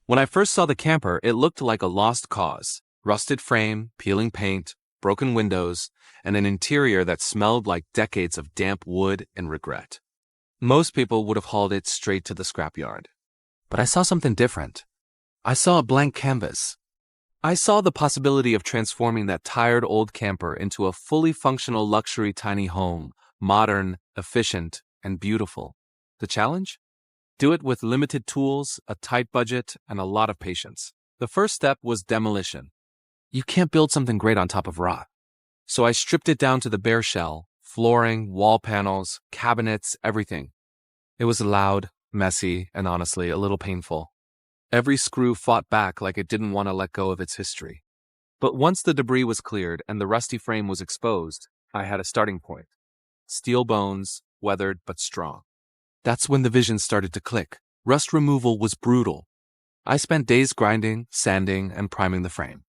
When I first saw the camper, it looked like a lost cause. Rusted frame, peeling paint, broken windows, and an interior that smelled like decades of damp wood and regret. Most people would have hauled it straight to the scrapyard. But I saw something different. I saw a blank canvas. I saw the possibility of transforming that tired old camper into a fully functional luxury tiny home, modern, efficient, and beautiful. The challenge? Do it with limited tools, a tight budget, and a lot of patience. The first step was demolition. You can't build something great on top of rot. So I stripped it down to the bare shell, flooring, wall panels, cabinets, everything. It was loud, messy, and honestly, a little painful. Every screw fought back like it didn't want to let go of its history. But once the debris was cleared and the rusty frame was exposed, I had a starting point. Steel bones, weathered but strong. That's when the vision started to click. Rust removal was brutal. I spent days grinding, sanding, and priming the frame.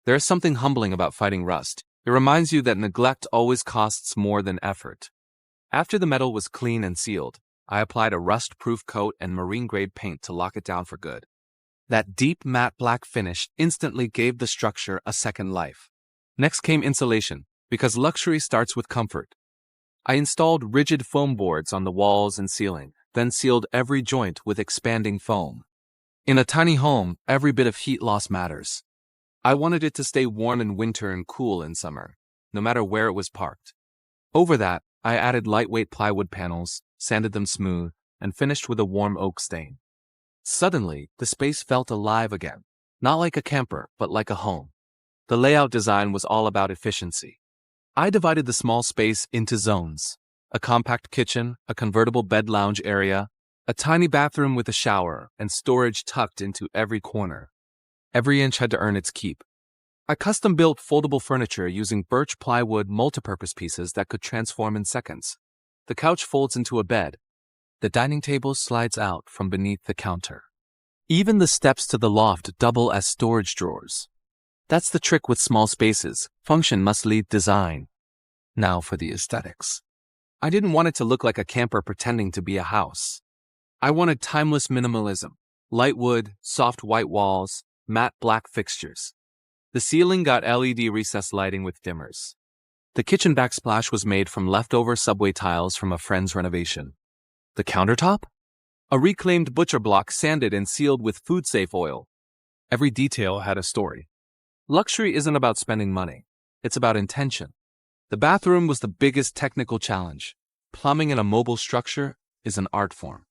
There is something humbling about fighting rust. It reminds you that neglect always costs more than effort. After the metal was clean and sealed, I applied a rust-proof coat and marine-grade paint to lock it down for good. That deep matte black finish instantly gave the structure a second life. Next came insulation, because luxury starts with comfort. I installed rigid foam boards on the walls and ceiling, then sealed every joint with expanding foam. In a tiny home, every bit of heat loss matters. I wanted it to stay warm in winter and cool in summer, no matter where it was parked. Over that, I added lightweight plywood panels, sanded them smooth, and finished with a warm oak stain. Suddenly, the space felt alive again, not like a camper, but like a home. The layout design was all about efficiency. I divided the small space into zones: a compact kitchen, a convertible bed lounge area, a tiny bathroom with a shower, and storage tucked into every corner. Every inch had to earn its keep. I custom-built foldable furniture using birch plywood multipurpose pieces that could transform in seconds. The couch folds into a bed. The dining table slides out from beneath the counter. Even the steps to the loft double as storage drawers. That's the trick with small spaces. Function must lead design. Now for the aesthetics. I didn't want it to look like a camper pretending to be a house. I wanted timeless minimalism. Light wood, soft white walls, matte black fixtures. The ceiling got LED recessed lighting with dimmers. The kitchen backsplash was made from leftover subway tiles from a friend's renovation. The countertop? A reclaimed butcher block sanded and sealed with food-safe oil. Every detail had a story. Luxury isn't about spending money. It's about intention. The bathroom was the biggest technical challenge. Plumbing in a mobile structure is an art form.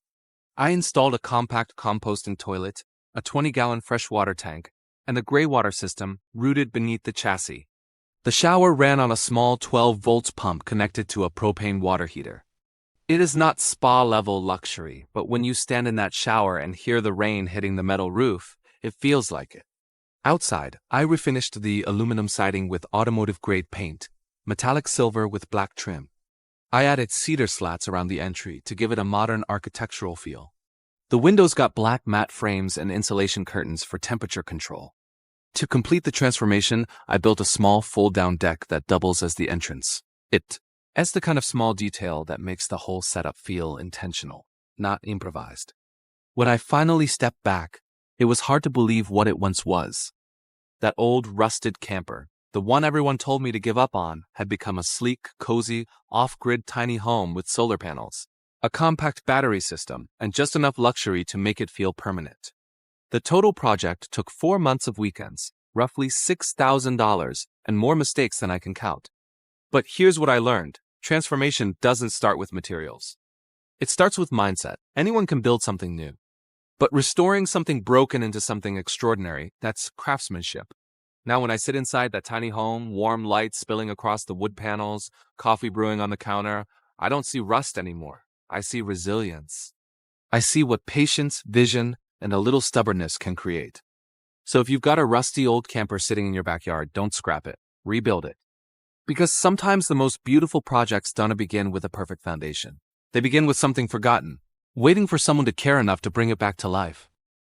I installed a compact composting toilet, a 20-gallon freshwater tank, and a gray water system rooted beneath the chassis. The shower ran on a small 12-volt pump connected to a propane water heater. It is not spa-level luxury, but when you stand in that shower and hear the rain hitting the metal roof, it feels like it. Outside, I refinished the aluminum siding with automotive-grade paint, metallic silver with black trim. I added cedar slats around the entry to give it a modern architectural feel. The windows got black matte frames and insulation curtains for temperature control. To complete the transformation, I built a small fold-down deck that doubles as the entrance. It's the kind of small detail that makes the whole setup feel intentional, not improvised. When I finally stepped back, it was hard to believe what it once was. That old, rusted camper, the one everyone told me to give up on, had become a sleek, cozy, off-grid tiny home with solar panels, a compact battery system, and just enough luxury to make it feel permanent. The total project took 4 months of weekends, roughly $6,000, and more mistakes than I can count. But here's what I learned. Transformation doesn't start with materials. It starts with mindset. Anyone can build something new. But restoring something broken into something extraordinary, that's craftsmanship. Now when I sit inside that tiny home, warm light spilling across the wood panels, coffee brewing on the counter, I don't see rust anymore. I see resilience. I see what patience, vision, and a little stubbornness can create. So if you've got a rusty old camper sitting in your backyard, don't scrap it. Rebuild it. Because sometimes the most beautiful projects don't begin with a perfect foundation. They begin with something forgotten, waiting for someone to care enough to bring it back to life.